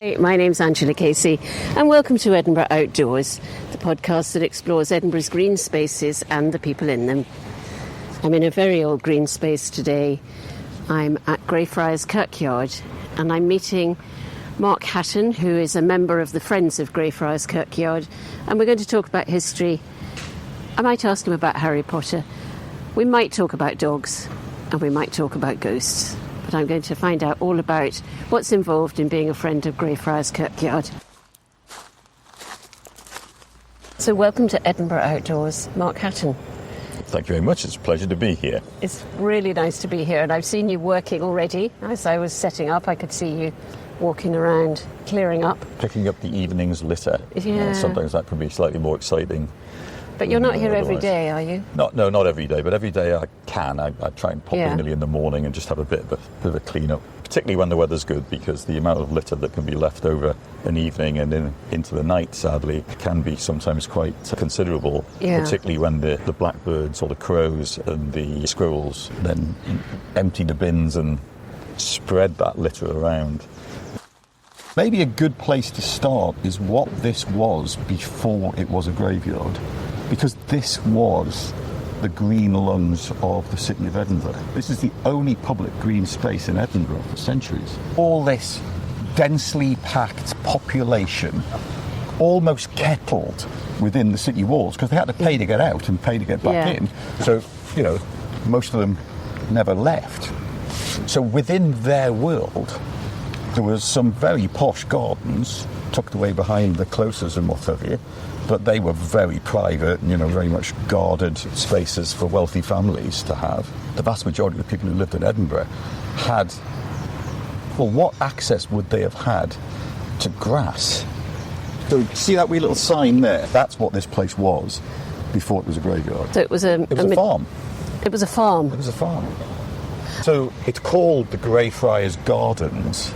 Hey, my name's Angela Casey and welcome to Edinburgh Outdoors, the podcast that explores Edinburgh's green spaces and the people in them. I'm in a very old green space today. I'm at Greyfriars Kirkyard and I'm meeting Mark Hatton, who is a member of the Friends of Greyfriars Kirkyard, and we're going to talk about history. I might ask him about Harry Potter. We might talk about dogs and we might talk about ghosts. But I'm going to find out all about what's involved in being a friend of Greyfriars Kirkyard. So welcome to Edinburgh Outdoors, Mark Hatton. Thank you very much. It's a pleasure to be here. It's really nice to be here, and I've seen you working already. As I was setting up, I could see you walking around, clearing up. Picking up the evening's litter. Yeah. Sometimes that can be slightly more exciting. But you're not here every day, are you? No, not every day, but every day I can. I try and pop in early in the morning and just have a bit of a clean-up, particularly when the weather's good, because the amount of litter that can be left over an evening and into the night, sadly, can be sometimes quite considerable, particularly when the blackbirds or the crows and the squirrels then empty the bins and spread that litter around. Maybe a good place to start is what this was before it was a graveyard. Because this was the green lungs of the city of Edinburgh. This is the only public green space in Edinburgh for centuries. All this densely packed population almost kettled within the city walls because they had to pay to get out and pay to get back in. So, most of them never left. So within their world, there was some very posh gardens tucked away behind the closes and what have you. But they were very private, very much guarded spaces for wealthy families to have. The vast majority of the people who lived in Edinburgh had, what access would they have had to grass? So see that wee little sign there? That's what this place was before it was a graveyard. So it was a farm. It was a farm? It was a farm. So it's called the Greyfriars Gardens.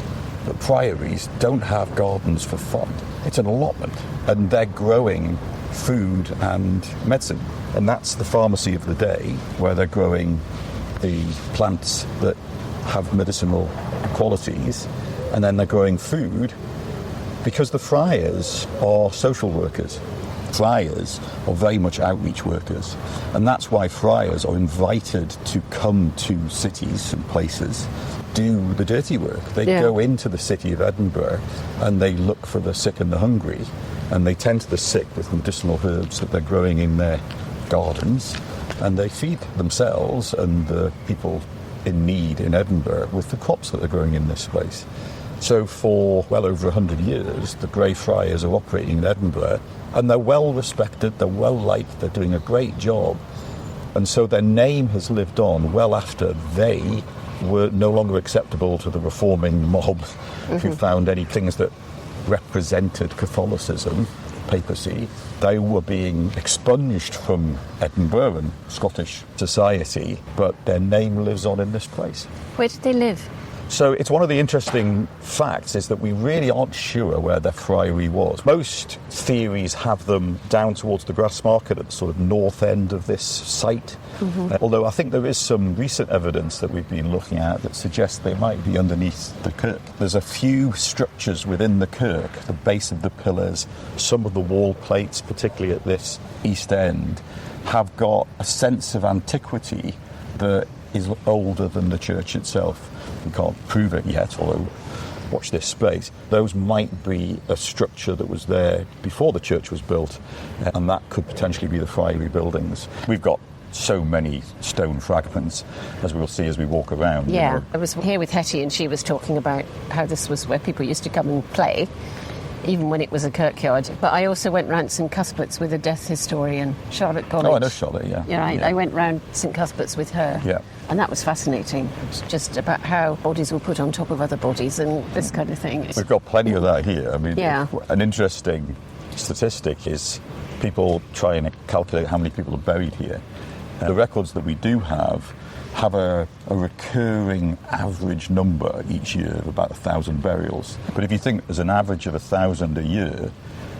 The priories don't have gardens for fun. It's an allotment, and they're growing food and medicine. And that's the pharmacy of the day, where they're growing the plants that have medicinal qualities, and then they're growing food, because the friars are social workers. Friars are very much outreach workers, and that's why friars are invited to come to cities and places, do the dirty work. They go into the city of Edinburgh and they look for the sick and the hungry, and they tend to the sick with medicinal herbs that they're growing in their gardens, and they feed themselves and the people in need in Edinburgh with the crops that they're growing in this space. So for well over 100 years, the Greyfriars are operating in Edinburgh, and they're well respected, they're well liked, they're doing a great job. And so their name has lived on well after they were no longer acceptable to the reforming mob who found any things that represented Catholicism, papacy. They were being expunged from Edinburgh and Scottish society, but their name lives on in this place. Where did they live? So it's one of the interesting facts is that we really aren't sure where their friary was. Most theories have them down towards the Grassmarket at the sort of north end of this site. Although I think there is some recent evidence that we've been looking at that suggests they might be underneath the kirk. There's a few structures within the kirk, the base of the pillars, some of the wall plates, particularly at this east end, have got a sense of antiquity that is older than the church itself. We can't prove it yet, although watch this space. Those might be a structure that was there before the church was built, and that could potentially be the friary buildings. We've got so many stone fragments, as we'll see as we walk around. Yeah, I was here with Hetty and she was talking about how this was where people used to come and play, even when it was a kirkyard. But I also went round St Cuthbert's with a death historian, Charlotte College. Oh, I know Charlotte, yeah. I went round St Cuthbert's with her. Yeah. And that was fascinating. It's just about how bodies were put on top of other bodies and this kind of thing. We've got plenty of that here. I mean, an interesting statistic is people try and calculate how many people are buried here. The records that we do have a recurring average number each year of about 1,000 burials. But if you think there's an average of 1,000 a year,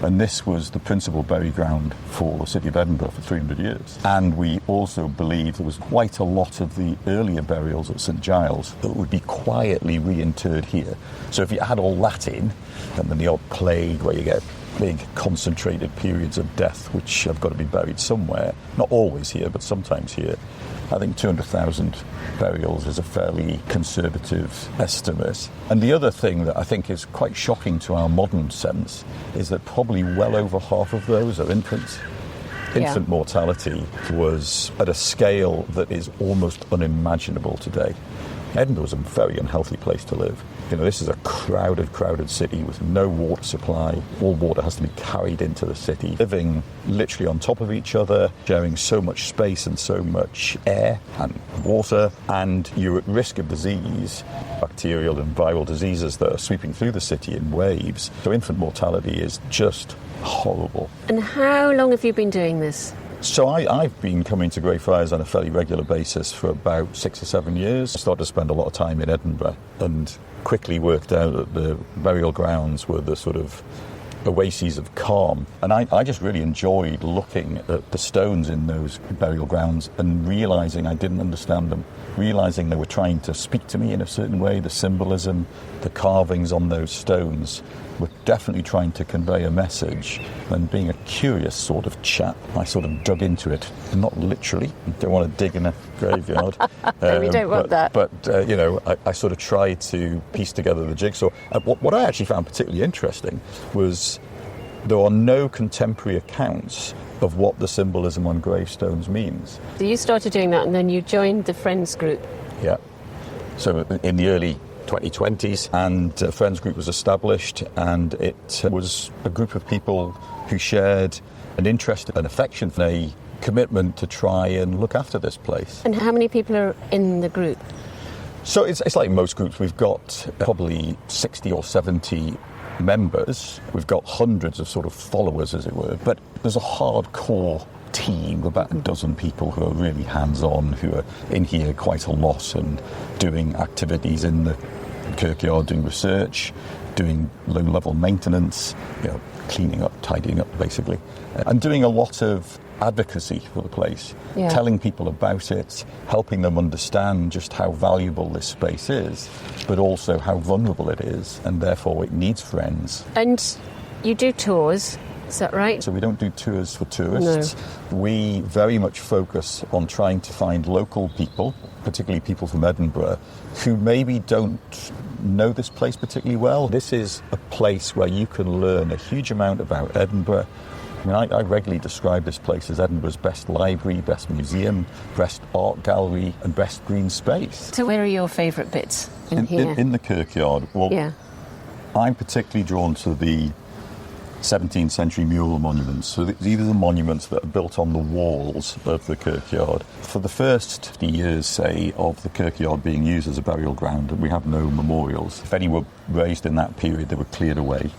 And this was the principal bury ground for the city of Edinburgh for 300 years. And we also believe there was quite a lot of the earlier burials at St Giles that would be quietly reinterred here. So if you add all that in, and then the odd plague where you get big concentrated periods of death which have got to be buried somewhere, not always here but sometimes here, I think 200,000 burials is a fairly conservative estimate. And the other thing that I think is quite shocking to our modern sense is that probably well over half of those are infants. Infant mortality was at a scale that is almost unimaginable today. Edinburgh is a very unhealthy place to live. You know, this is a crowded city with no water supply. All water has to be carried into the city. Living literally on top of each other, sharing so much space and so much air and water, and you're at risk of disease, bacterial and viral diseases that are sweeping through the city in waves. So infant mortality is just horrible. And how long have you been doing this? So I've been coming to Greyfriars on a fairly regular basis for about 6 or 7 years. I started to spend a lot of time in Edinburgh and quickly worked out that the burial grounds were the sort of oases of calm. And I just really enjoyed looking at the stones in those burial grounds and realising I didn't understand them, realising they were trying to speak to me in a certain way. The symbolism, the carvings on those stones were definitely trying to convey a message. And being a curious sort of chap, I sort of dug into it. Not literally. Don't want to dig in a graveyard. No, we don't want that. But you know, I sort of tried to piece together the jigsaw. What I actually found particularly interesting was there are no contemporary accounts of what the symbolism on gravestones means. So you started doing that and then you joined the Friends group. Yeah. So in the early 2020s, and a Friends group was established, and it was a group of people who shared an interest, an affection, a commitment to try and look after this place. And how many people are in the group? So it's like most groups. We've got probably 60 or 70 members. We've got hundreds of sort of followers, as it were, but there's a hardcore team, about a dozen people who are really hands-on, who are in here quite a lot and doing activities in the kirkyard, doing research, doing low-level maintenance, you know, cleaning up, tidying up, basically, and doing a lot of advocacy for the place, telling people about it, helping them understand just how valuable this space is, but also how vulnerable it is, and therefore it needs friends. And you do tours, is that right? So we don't do tours for tourists. No. We very much focus on trying to find local people, particularly people from Edinburgh, who maybe don't know this place particularly well. This is a place where you can learn a huge amount about Edinburgh. I mean, I regularly describe this place as Edinburgh's best library, best museum, best art gallery and best green space. So where are your favourite bits in here? In the kirkyard. Well, I'm particularly drawn to the 17th century mural monuments. So these are the monuments that are built on the walls of the kirkyard. For the first 50 years, say, of the kirkyard being used as a burial ground, we have no memorials. If any were raised in that period, they were cleared away,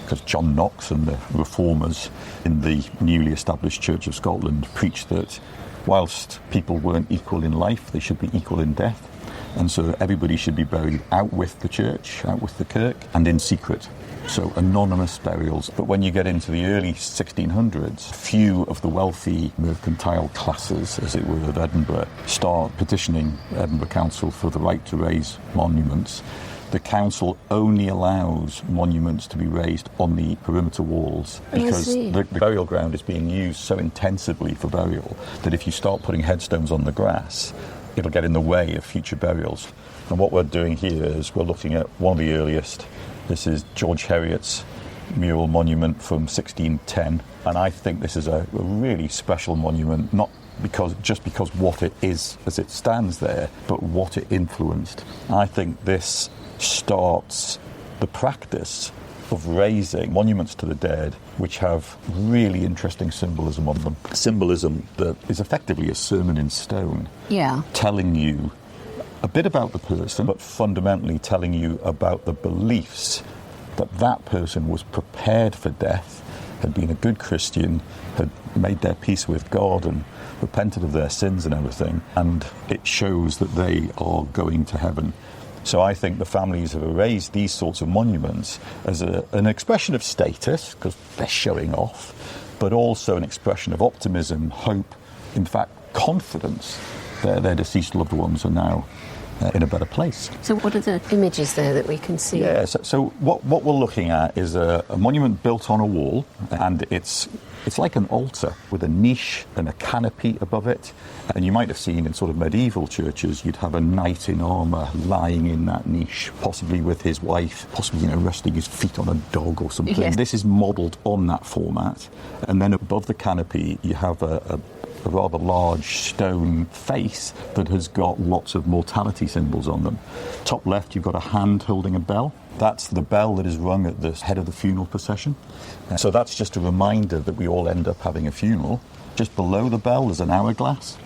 because John Knox and the reformers in the newly established Church of Scotland preached that whilst people weren't equal in life, they should be equal in death. And so everybody should be buried out with the church, out with the kirk, and in secret. So anonymous burials. But when you get into the early 1600s, few of the wealthy mercantile classes, as it were, of Edinburgh start petitioning Edinburgh Council for the right to raise monuments. The council only allows monuments to be raised on the perimeter walls because the burial ground is being used so intensively for burial that if you start putting headstones on the grass, it'll get in the way of future burials. And what we're doing here is we're looking at one of the earliest. This is George Heriot's mural monument from 1610, and I think this is a really special monument, not just because what it is as it stands there, but what it influenced. I think this starts the practice of raising monuments to the dead which have really interesting symbolism on them. Symbolism that is effectively a sermon in stone, telling you a bit about the person, but fundamentally telling you about the beliefs that that person was prepared for death, had been a good Christian, had made their peace with God and repented of their sins and everything, and it shows that they are going to heaven. So I think the families have raised these sorts of monuments as an expression of status, because they're showing off, but also an expression of optimism, hope, in fact, confidence that their deceased loved ones are now in a better place. So what are the images there that we can see? Yeah, so what we're looking at is a monument built on a wall, and it's like an altar with a niche and a canopy above it. And you might have seen in sort of medieval churches, you'd have a knight in armour lying in that niche, possibly with his wife, possibly, resting his feet on a dog or something. Yes. This is modelled on that format. And then above the canopy, you have a rather large stone face that has got lots of mortality symbols on them. Top left, you've got a hand holding a bell. That's the bell that is rung at the head of the funeral procession. So that's just a reminder that we all end up having a funeral. Just below the bell, there's an hourglass.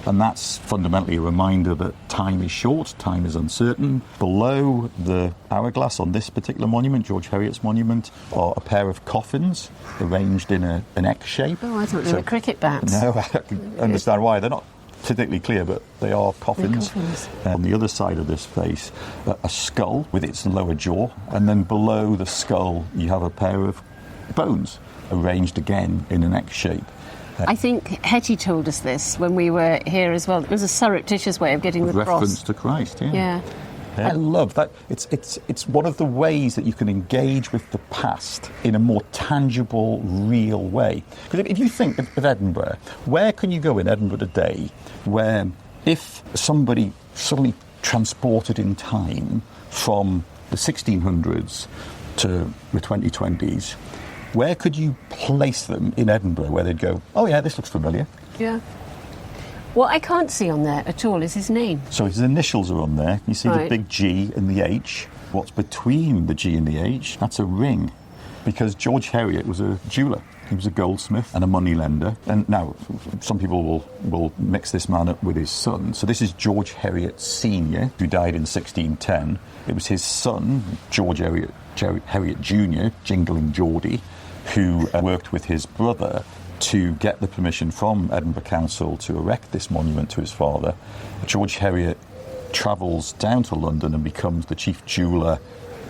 And that's fundamentally a reminder that time is short, time is uncertain. Below the hourglass on this particular monument, George Heriot's monument, are a pair of coffins arranged in an X shape. Oh, I thought they were cricket bats. No, I can understand why. They're not particularly clear, but they are coffins. On the other side of this face, a skull with its lower jaw, and then below the skull you have a pair of bones arranged again in an X shape. I think Hetty told us this when we were here as well. It was a surreptitious way of getting the cross. Reference to Christ, yeah. Yeah. I love that. It's one of the ways that you can engage with the past in a more tangible, real way. Because if you think of Edinburgh, where can you go in Edinburgh today where if somebody suddenly transported in time from the 1600s to the 2020s, where could you place them in Edinburgh where they'd go, oh yeah, this looks familiar? Yeah. What I can't see on there at all is his name. So his initials are on there. You see the big G and the H. What's between the G and the H? That's a ring. Because George Heriot was a jeweller. He was a goldsmith and a moneylender. And now, some people will mix this man up with his son. So this is George Heriot Sr., who died in 1610. It was his son, George Heriot Jr., Jingling Geordie, who worked with his brother to get the permission from Edinburgh Council to erect this monument to his father. George Heriot travels down to London and becomes the chief jeweller,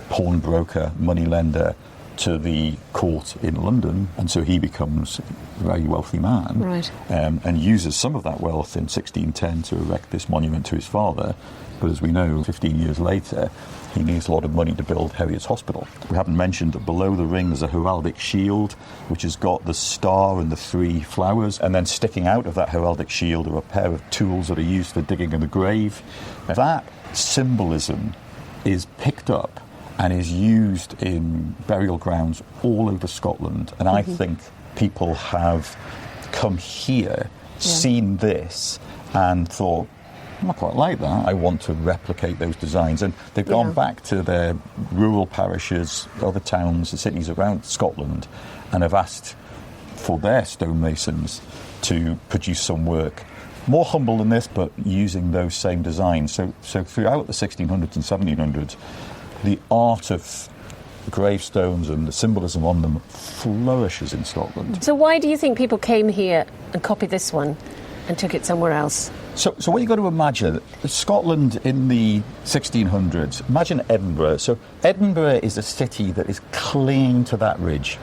pawnbroker, moneylender to the court in London, and so he becomes a very wealthy man, right. And uses some of that wealth in 1610 to erect this monument to his father. But as we know, 15 years later, he needs a lot of money to build Heriot's Hospital. We haven't mentioned that below the ring there's a heraldic shield, which has got the star and the three flowers, and then sticking out of that heraldic shield are a pair of tools that are used for digging in the grave. That symbolism is picked up and is used in burial grounds all over Scotland. And I think people have come here, seen this, and thought, I quite like that. I want to replicate those designs. And they've gone back to their rural parishes, other towns and cities around Scotland, and have asked for their stonemasons to produce some work more humble than this, but using those same designs. So throughout the 1600s and 1700s, the art of gravestones and the symbolism on them flourishes in Scotland. So why do you think people came here and copied this one and took it somewhere else? So what you've got to imagine, Scotland in the 1600s, imagine Edinburgh. So Edinburgh is a city that is clinging to that ridge.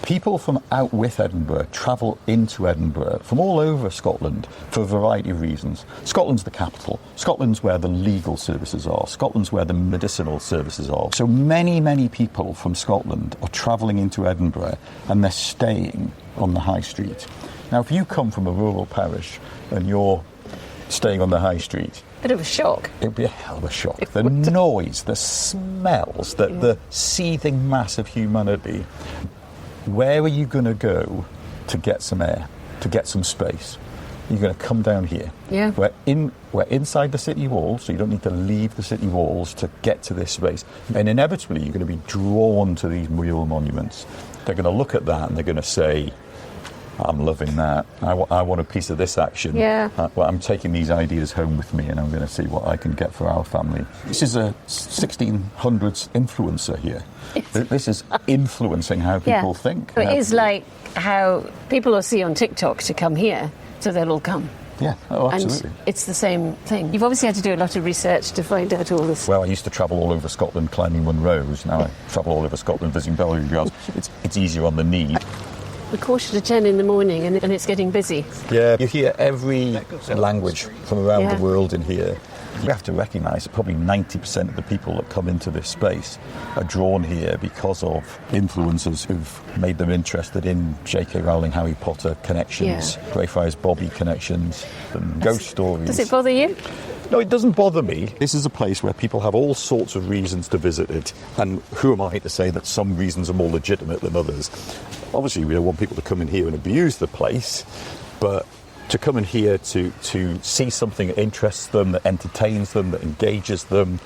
People from out with Edinburgh travel into Edinburgh from all over Scotland for a variety of reasons. Scotland's the capital. Scotland's where the legal services are. Scotland's where the medicinal services are. So many people from Scotland are travelling into Edinburgh and they're staying on the high street. Now, if you come from a rural parish and you're staying on the high street, Bit of a shock. it would be a hell of a shock. The noise, the smells, the seething mass of humanity. Where are you going to go to get some air, to get some space? You're going to come down here. Yeah. We're inside the city walls, so you don't need to leave the city walls to get to this space. And inevitably, you're going to be drawn to these real monuments. They're going to look at that and they're going to say, I'm loving that. I want a piece of this action. Yeah. I'm taking these ideas home with me and I'm going to see what I can get for our family. This is a 1600s influencer here. This is influencing how people think. So it is like how people will see on TikTok to come here, so they'll all come. Yeah, oh, absolutely. And it's the same thing. You've obviously had to do a lot of research to find out all this. Well, I used to travel all over Scotland climbing Munros. Now I travel all over Scotland visiting Belfry. It's easier on the knee. We're 10:15 in the morning and it's getting busy. Yeah, you hear every language from around the world in here. You have to recognise that probably 90% of the people that come into this space are drawn here because of influencers who've made them interested in J.K. Rowling, Harry Potter connections, Greyfriars Bobby connections, and ghost stories. Does it bother you? No, it doesn't bother me. This is a place where people have all sorts of reasons to visit it. And who am I to say that some reasons are more legitimate than others? Obviously, we don't want people to come in here and abuse the place, but to come in here to see something that interests them, that entertains them, that engages them.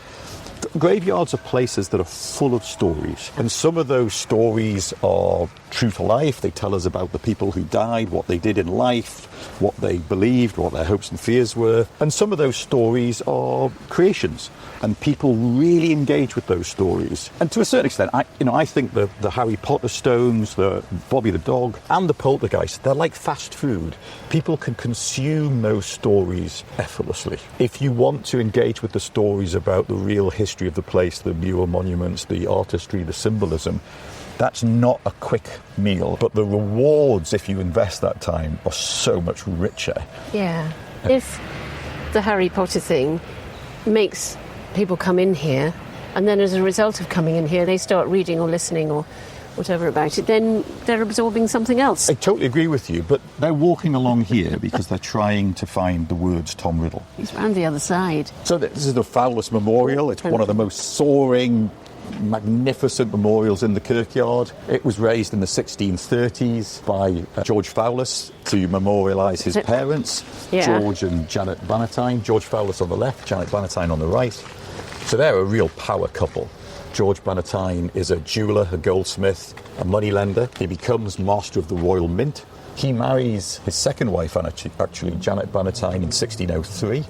Graveyards are places that are full of stories, and some of those stories are true to life. They tell us about the people who died, what they did in life, what they believed, what their hopes and fears were. And some of those stories are creations, and people really engage with those stories. And to a certain extent, I think the Harry Potter stones, the Bobby the dog, and the poltergeists, they're like fast food. People can consume those stories effortlessly. If you want to engage with the stories about the real history of the place, the mural monuments, the artistry, the symbolism, that's not a quick meal. But the rewards, if you invest that time, are so much richer. Yeah. If the Harry Potter thing makes people come in here, and then as a result of coming in here, they start reading or listening or whatever about it, then they're absorbing something else. I totally agree with you, but they're walking along here because they're trying to find the words Tom Riddle. He's round the other side. So this is the Fowlis Memorial. It's one of the most soaring, magnificent memorials in the Kirkyard. It was raised in the 1630s by George Fowlis to memorialise his parents, George and Janet Bannatyne. George Fowlis on the left, Janet Bannatyne on the right. So they're a real power couple. George Bannatyne is a jeweller, a goldsmith, a moneylender. He becomes Master of the Royal Mint. He marries his second wife, actually Janet Bannatyne, in 1603.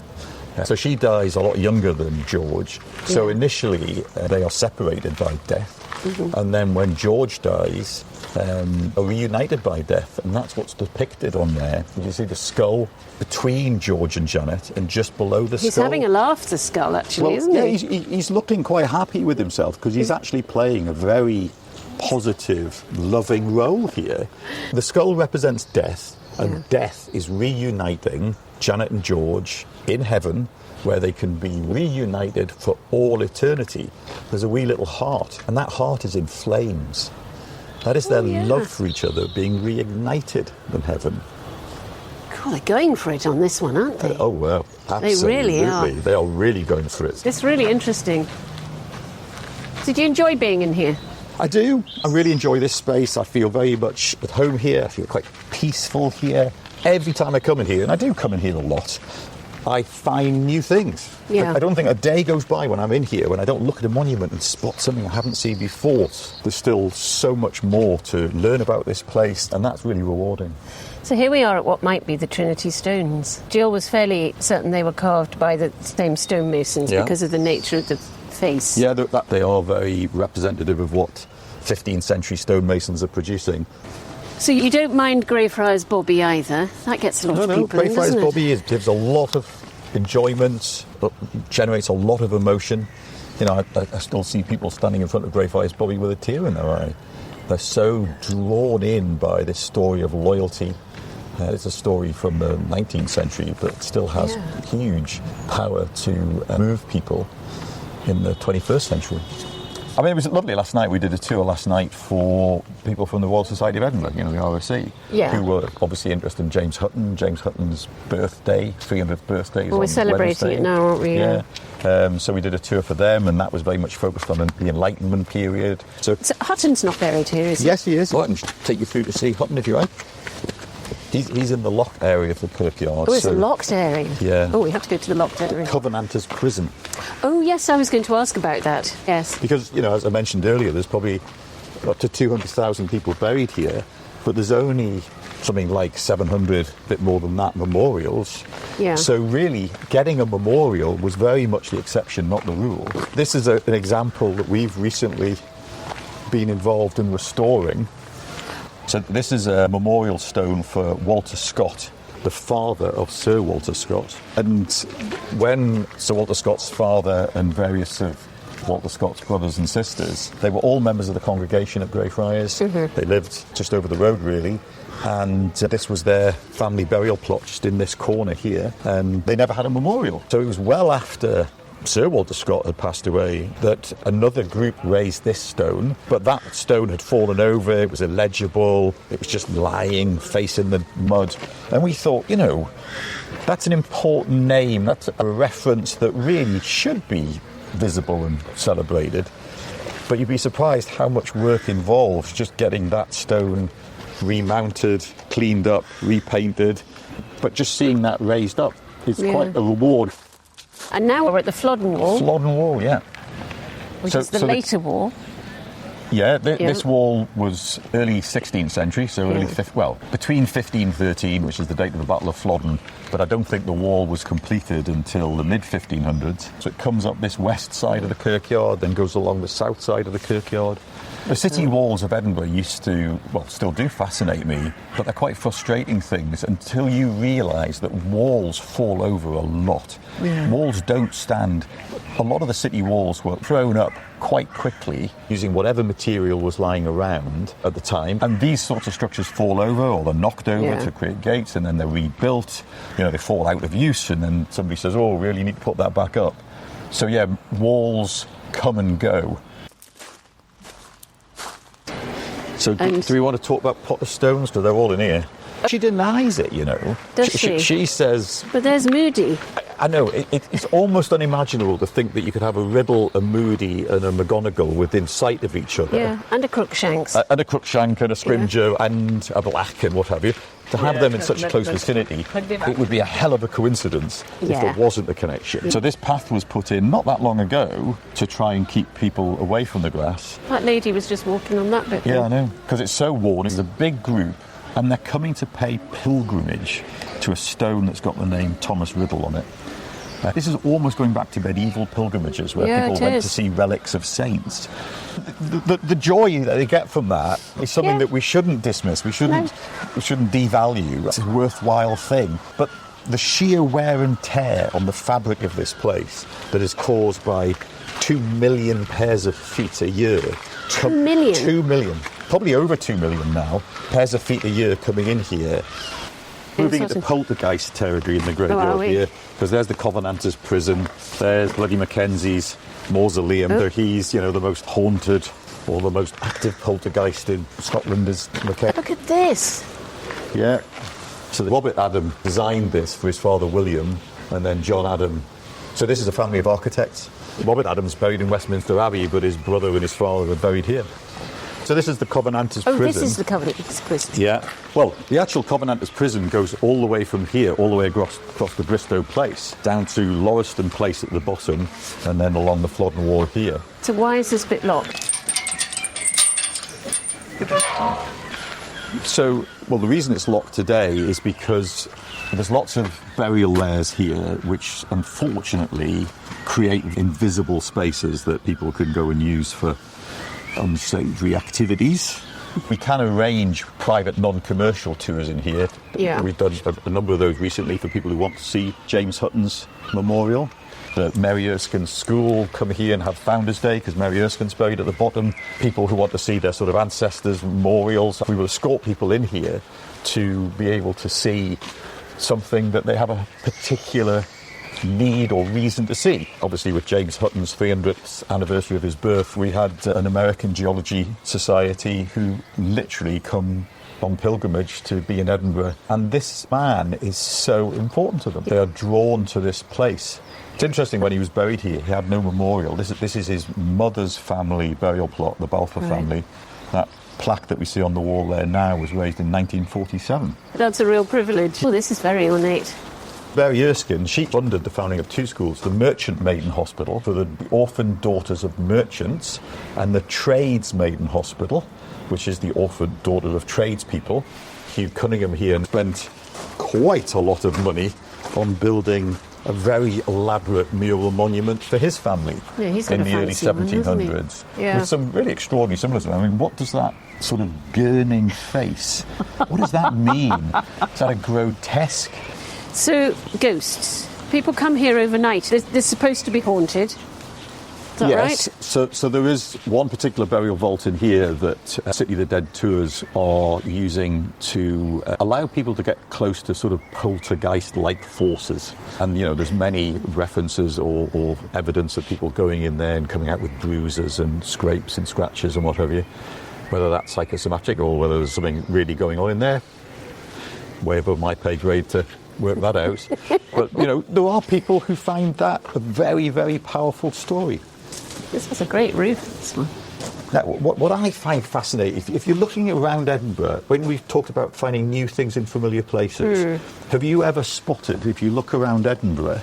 So she dies a lot younger than George. So initially they are separated by death. Mm-hmm. And then when George dies, are reunited by death. And that's what's depicted on there. You see the skull between George and Janet, and just below the skull. He's having a laugh, the skull, actually, isn't he? Yeah, he's looking quite happy with himself because he's actually playing a very positive, loving role here. The skull represents death, and death is reuniting Janet and George in heaven, where they can be reunited for all eternity. There's a wee little heart, and that heart is in flames. That is their love for each other being reignited in heaven. God, they're going for it on this one, aren't they? Oh, well, absolutely. They really are. They are really going for it. It's really interesting. Did you enjoy being in here? I do. I really enjoy this space. I feel very much at home here. I feel quite peaceful here. Every time I come in here, and I do come in here a lot, I find new things. Yeah. I don't think a day goes by when I'm in here when I don't look at a monument and spot something I haven't seen before. There's still so much more to learn about this place, and that's really rewarding. So here we are at what might be the Trinity Stones. Jill was fairly certain they were carved by the same stonemasons because of the nature of the face. Yeah, they are very representative of what 15th century stonemasons are producing. So you don't mind Greyfriars Bobby either? That gets a lot of people in, doesn't it? Greyfriars Bobby gives a lot of enjoyment, generates a lot of emotion. You know, I still see people standing in front of Greyfriars Bobby with a tear in their eye. They're so drawn in by this story of loyalty. It's a story from the 19th century, but it still has huge power to move people in the 21st century. I mean, it was lovely last night. We did a tour last night for people from the Royal Society of Edinburgh, you know, the RSC, who were obviously interested in James Hutton. James Hutton's birthday, 300th birthday. Well, we're celebrating Wednesday. it now, aren't we? Yeah. So we did a tour for them, and that was very much focused on the Enlightenment period. So Hutton's not buried here, is he? Yes, he is. I can take you through to see Hutton if you like. He's in the locked area of the Kirkyard. Oh, it's a locked area? Yeah. Oh, we have to go to the locked area. Covenanters' prison. Oh, yes, I was going to ask about that. Yes. Because, you know, as I mentioned earlier, there's probably up to 200,000 people buried here, but there's only something like 700, a bit more than that, memorials. Yeah. So really, getting a memorial was very much the exception, not the rule. This is an example that we've recently been involved in restoring. So this is a memorial stone for Walter Scott, the father of Sir Walter Scott. And when Sir Walter Scott's father and various of Walter Scott's brothers and sisters, they were all members of the congregation at Greyfriars. They lived just over the road, really. And this was their family burial plot just in this corner here. And they never had a memorial. So it was well after Sir Walter Scott had passed away that another group raised this stone, but that stone had fallen over, it was illegible, it was just lying, facing the mud. And we thought, you know, that's an important name, that's a reference that really should be visible and celebrated. But you'd be surprised how much work involves just getting that stone remounted, cleaned up, repainted. But just seeing that raised up is quite a reward. And now we're at the Flodden Wall. Flodden Wall, yeah. Which is the later wall. Yeah, this wall was early 16th century, so early between 1513, which is the date of the Battle of Flodden, but I don't think the wall was completed until the mid-1500s. So it comes up this west side of the kirkyard, then goes along the south side of the kirkyard. The city walls of Edinburgh used to, still do fascinate me, but they're quite frustrating things until you realise that walls fall over a lot. Walls don't stand. A lot of the city walls were thrown up quite quickly using whatever material was lying around at the time. And these sorts of structures fall over or they're knocked over to create gates, and then they're rebuilt. You know, they fall out of use, and then somebody says, oh, really need to put that back up. So, yeah, walls come and go. So do we want to talk about Potter stones? Because they're all in here. She denies it, you know. Does she? She says... But there's Moody. I know. It's almost unimaginable to think that you could have a Riddle, a Moody and a McGonagall within sight of each other. Yeah, and a Crookshanks. And a Crookshank and a Scrimgeour and a Black and what have you. To have them in such close vicinity, it would be a hell of a coincidence if there wasn't a connection. So this path was put in not that long ago to try and keep people away from the grass. That lady was just walking on that bit. Yeah, I know, because it's so worn. It's a big group, and they're coming to pay pilgrimage to a stone that's got the name Thomas Riddle on it. This is almost going back to medieval pilgrimages where people went to see relics of saints. The joy that they get from that is something that we shouldn't dismiss. We shouldn't devalue. It's a worthwhile thing. But the sheer wear and tear on the fabric of this place that is caused by 2 million pairs of feet a year. 2 million? 2 million. Probably over 2 million now. Pairs of feet a year coming in here. Moving into poltergeist territory in the graveyard here, because there's the Covenanters prison, there's bloody Mackenzie's mausoleum. There he's, you know, the most haunted or the most active poltergeist in Scotland is Mackenzie. Look at this. Yeah. So Robert Adam designed this for his father William, and then John Adam. So this is a family of architects. Robert Adam's buried in Westminster Abbey, but his brother and his father are buried here. So this is the Covenanters prison. Oh, this is the Covenanters prison. Yeah. Well, the actual Covenanters prison goes all the way from here, all the way across the Bristow Place, down to Lauriston Place at the bottom, and then along the Flodden Wall here. So why is this bit locked? So, the reason it's locked today is because there's lots of burial layers here, which unfortunately create invisible spaces that people can go and use for unsavoury activities. We can arrange private non-commercial tours in here. Yeah. We've done a number of those recently for people who want to see James Hutton's memorial. The Mary Erskine School come here and have Founders Day because Mary Erskine's buried at the bottom. People who want to see their sort of ancestors' memorials. We will escort people in here to be able to see something that they have a particular need or reason to see. Obviously, with James Hutton's 300th anniversary of his birth, we had an American Geology Society who literally come on pilgrimage to be in Edinburgh. And this man is so important to them. They are drawn to this place. It's interesting, when he was buried here, he had no memorial. This is his mother's family burial plot, the Balfour family. That plaque that we see on the wall there now was raised in 1947. That's a real privilege. Oh, this is very ornate. Mary Erskine, she funded the founding of two schools, the Merchant Maiden Hospital for the orphan daughters of merchants, and the Trades Maiden Hospital, which is the orphan daughter of tradespeople. Hugh Cunningham here spent quite a lot of money on building a very elaborate mural monument for his family Yeah, he's got in a the early fancy one, hasn't he? 1700s. Yeah. With some really extraordinary symbolism. I mean, what does that sort of gurning face, what does that mean? Is that a grotesque? So, ghosts. People come here overnight. They're supposed to be haunted. Is that Yes, right? so there is one particular burial vault in here that City of the Dead tours are using to allow people to get close to sort of poltergeist-like forces. And, you know, there's many references or evidence of people going in there and coming out with bruises and scrapes and scratches and what have you. Whether that's psychosomatic or whether there's something really going on in there. Way above my pay grade to work that out. But, you know, there are people who find that a very, very powerful story. This has a great roof, this one. Now, what I find fascinating, if you're looking around Edinburgh, when we've talked about finding new things in familiar places, have you ever spotted, if you look around Edinburgh,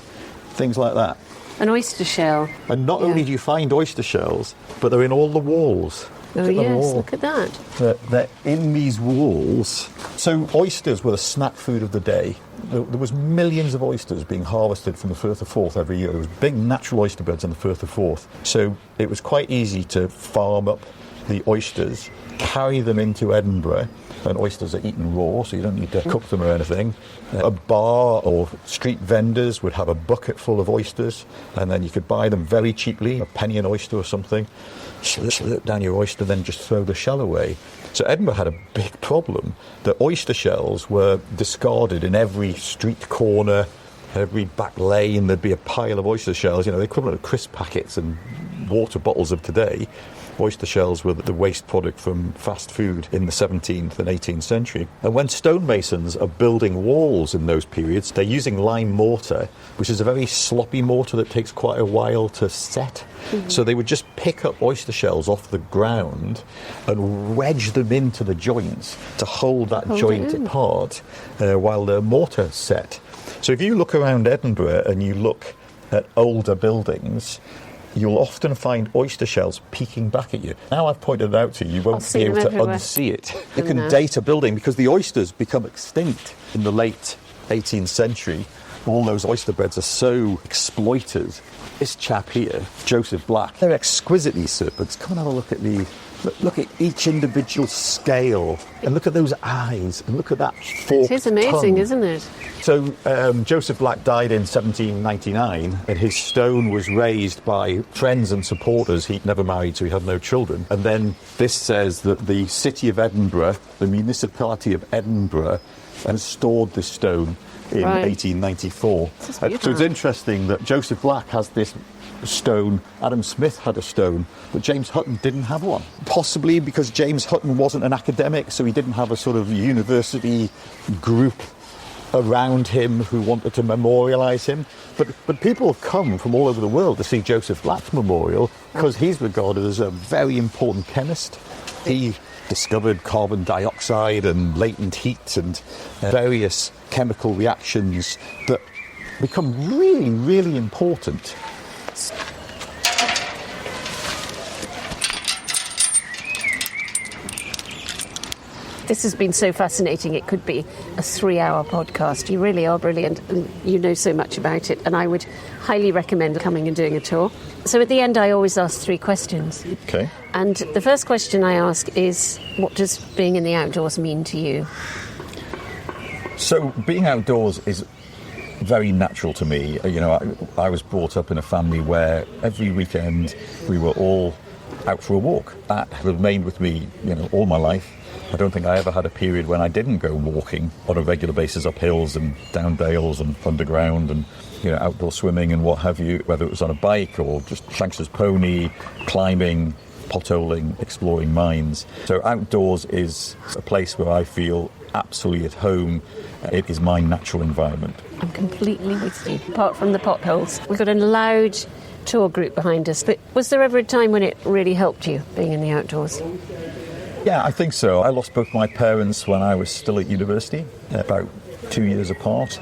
things like that? An oyster shell. And not only do you find oyster shells, but they're in all the walls. Oh, Look at them yes, all. look at that. They're in these walls. So oysters were the snack food of the day. There was millions of oysters being harvested from the Firth of Forth every year. There was big natural oyster beds in the Firth of Forth. So it was quite easy to farm up the oysters, carry them into Edinburgh, and oysters are eaten raw, so you don't need to cook them or anything. A bar or street vendors would have a bucket full of oysters, and then you could buy them very cheaply, a penny an oyster or something. Slurp down your oyster, then just throw the shell away. So Edinburgh had a big problem that oyster shells were discarded in every street corner, every back lane. There'd be a pile of oyster shells, you know, the equivalent of crisp packets and water bottles of today. Oyster shells were the waste product from fast food in the 17th and 18th century. And when stonemasons are building walls in those periods, they're using lime mortar, which is a very sloppy mortar that takes quite a while to set. So they would just pick up oyster shells off the ground and wedge them into the joints to hold that joint apart while the mortar set. So if you look around Edinburgh and you look at older buildings, you'll often find oyster shells peeking back at you. Now I've pointed it out to you, you won't be able to unsee it. You can date a building because the oysters become extinct in the late 18th century. All those oyster beds are so exploited. This chap here, Joseph Black, they're exquisitely serpents. Come and have a look at the... Look at each individual scale, and look at those eyes, and look at that forked It is amazing, tongue. isn't it? So Joseph Black died in 1799, and his stone was raised by friends and supporters. He'd never married, so he had no children. And then this says that the city of Edinburgh, the municipality of Edinburgh, has stored this stone in 1894. So it's interesting that Joseph Black has this stone, Adam Smith had a stone, but James Hutton didn't have one. Possibly because James Hutton wasn't an academic, so he didn't have a sort of university group around him who wanted to memorialise him. But people come from all over the world to see Joseph Black's memorial because he's regarded as a very important chemist. He discovered carbon dioxide and latent heat and various chemical reactions that become really, really important. This has been so fascinating. It could be a 3-hour podcast. You really are brilliant, and you know so much about it, and I would highly recommend coming and doing a tour. So at the end, I always ask 3 questions. Okay. And the first question I ask is, what does being in the outdoors mean to you? So being outdoors is very natural to me. You know, I was brought up in a family where every weekend we were all out for a walk. That remained with me, you know, all my life. I don't think I ever had a period when I didn't go walking on a regular basis up hills and down dales and underground and, you know, outdoor swimming and what have you, whether it was on a bike or just Shanks's pony, climbing, potholing, exploring mines. So outdoors is a place where I feel absolutely at home. It is my natural environment. I'm completely with you, apart from the potholes. We've got a loud tour group behind us, but was there ever a time when it really helped you, being in the outdoors? Yeah, I think so. I lost both my parents when I was still at university, about 2 years apart.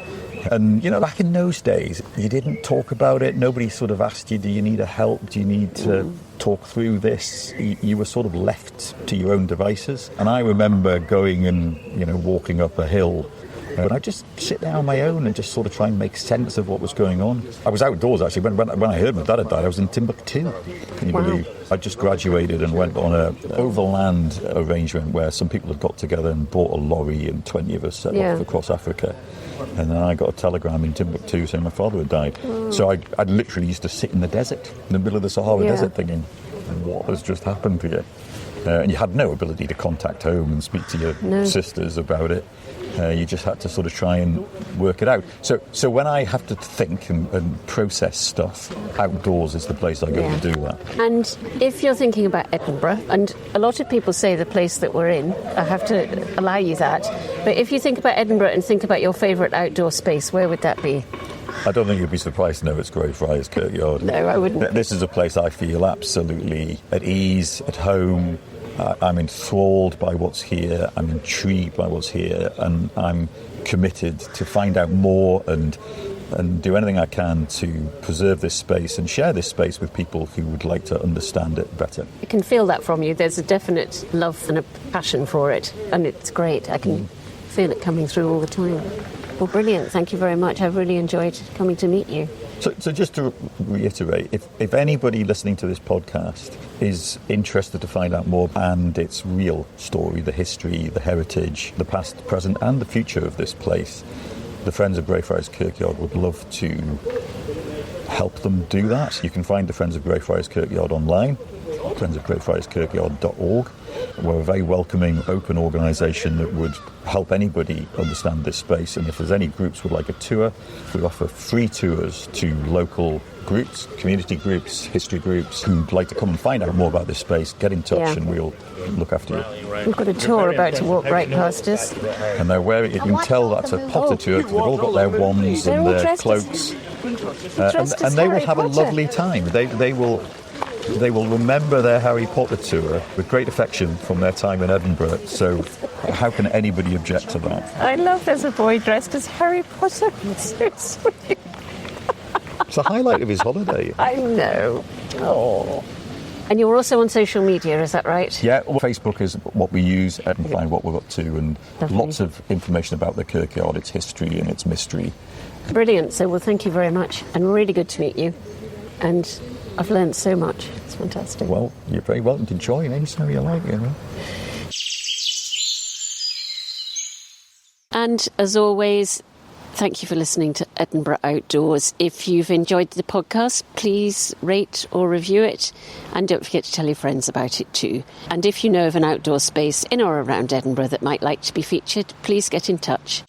And, you know, back in those days, you didn't talk about it. Nobody sort of asked you, do you need a help? Do you need to talk through this? You were sort of left to your own devices. And I remember going and, you know, walking up a hill But I just sit there on my own and just sort of try and make sense of what was going on. I was outdoors, actually. When I heard my dad had died, I was in Timbuktu. Can you believe? I just graduated and went on an overland arrangement where some people had got together and bought a lorry and 20 of us set off across Africa. And then I got a telegram in Timbuktu saying my father had died. So I literally used to sit in the desert, in the middle of the Sahara Desert, thinking, what has just happened to you? And you had no ability to contact home and speak to your sisters about it. You just had to sort of try and work it out. So when I have to think and process stuff, outdoors is the place I go to do that. And if you're thinking about Edinburgh, and a lot of people say the place that we're in, I have to allow you that, but if you think about Edinburgh and think about your favourite outdoor space, where would that be? I don't think you'd be surprised to know it's Greyfriars Kirkyard. No, I wouldn't. This is a place I feel absolutely at ease, at home. I'm enthralled by what's here, I'm intrigued by what's here, and I'm committed to find out more and do anything I can to preserve this space and share this space with people who would like to understand it better. I can feel that from you. There's a definite love and a passion for it, and it's great. I can feel it coming through all the time. Well, brilliant. Thank you very much. I've really enjoyed coming to meet you. So just to reiterate, if anybody listening to this podcast is interested to find out more and its real story, the history, the heritage, the past, present and the future of this place, the Friends of Greyfriars Kirkyard would love to help them do that. You can find the Friends of Greyfriars Kirkyard online, friendsofgreyfriarskirkyard.org. We're a very welcoming, open organisation that would help anybody understand this space. And if there's any groups who would like a tour, we offer free tours to local groups, community groups, history groups who'd like to come and find out more about this space. Get in touch and we'll look after you. We've got a tour about to walk right past us. And they're wearing, you can tell that's a Potter tour. They've all got their wands and their cloaks. And they will have a lovely time. They will remember their Harry Potter tour with great affection from their time in Edinburgh, so how can anybody object to that? I love there's a boy dressed as Harry Potter. It's so sweet. It's a highlight of his holiday. I know. Oh. And you're also on social media, is that right? Yeah, well, Facebook is what we use and find what we're up to, and lots of information about the Kirkyard, its history and its mystery. Brilliant. So, well, thank you very much, and really good to meet you. And I've learned so much. It's fantastic. Well, you're very welcome to join anytime you like, you know. And as always, thank you for listening to Edinburgh Outdoors. If you've enjoyed the podcast, please rate or review it. And don't forget to tell your friends about it too. And if you know of an outdoor space in or around Edinburgh that might like to be featured, please get in touch.